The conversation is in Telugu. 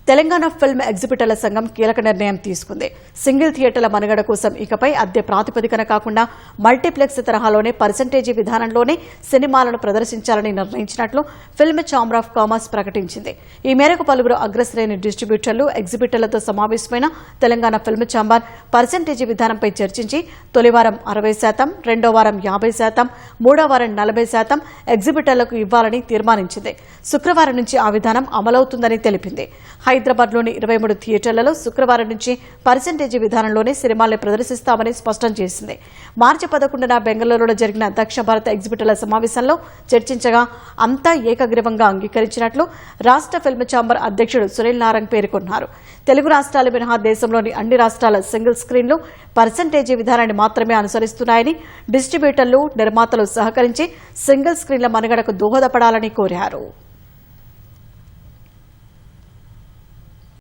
తెలంగాణ ఫిల్మ్ ఎగ్జిబిటర్ల సంఘం కీలక నిర్ణయం తీసుకుంది. సింగిల్ థియేటర్ల మనుగడ కోసం ఇకపై అద్దె ప్రాతిపదికన కాకుండా మల్టీప్లెక్స్ తరహాలోనే పర్సెంటేజీ విధానంలోనే సినిమాలను ప్రదర్శించాలని నిర్ణయించినట్లు ఫిల్మ్ ఛాంబర్ ఆఫ్ కామర్స్ ప్రకటించింది. ఈ మేరకు పలువురు అగ్రశ్రేణి డిస్ట్రిబ్యూటర్లు ఎగ్జిబిటర్లతో సమావేశమైన తెలంగాణ ఫిల్మ్ ఛాంబర్ పర్సెంటేజీ విధానంపై చర్చించి తొలి వారం 60%, రెండో వారం 50%, మూడో వారం 40% ఎగ్జిబిటర్లకు ఇవ్వాలని తీర్మానించింది. శుక్రవారం నుంచి ఆ విధానం అమలవుతుందని తెలిపింది. హైదరాబాద్లోని 23 థియేటర్లలో శుక్రవారం నుంచి పర్సెంటేజీ విధానంలోనే సినిమాల్ని ప్రదర్శిస్తామని స్పష్టం చేసింది. మార్చి 11న బెంగళూరులో జరిగిన దక్షిణ భారత ఎగ్జిబిటర్ల సమావేశంలో చర్చించగా అంతా ఏకగ్రీవంగా అంగీకరించినట్లు రాష్ట్ర ఫిల్మ్ ఛాంబర్ అధ్యక్షుడు సునీల్ నారంగ్ పేర్కొన్నారు. తెలుగు రాష్ట్రాలు మినహా దేశంలోని అన్ని రాష్ట్రాల సింగిల్ స్క్రీన్లు పర్సెంటేజీ విధానాన్ని మాత్రమే అనుసరిస్తున్నాయని, డిస్ట్రిబ్యూటర్లు, నిర్మాతలు సహకరించి సింగిల్ స్క్రీన్ల మనుగడకు దోహదపడాలని కోరారు.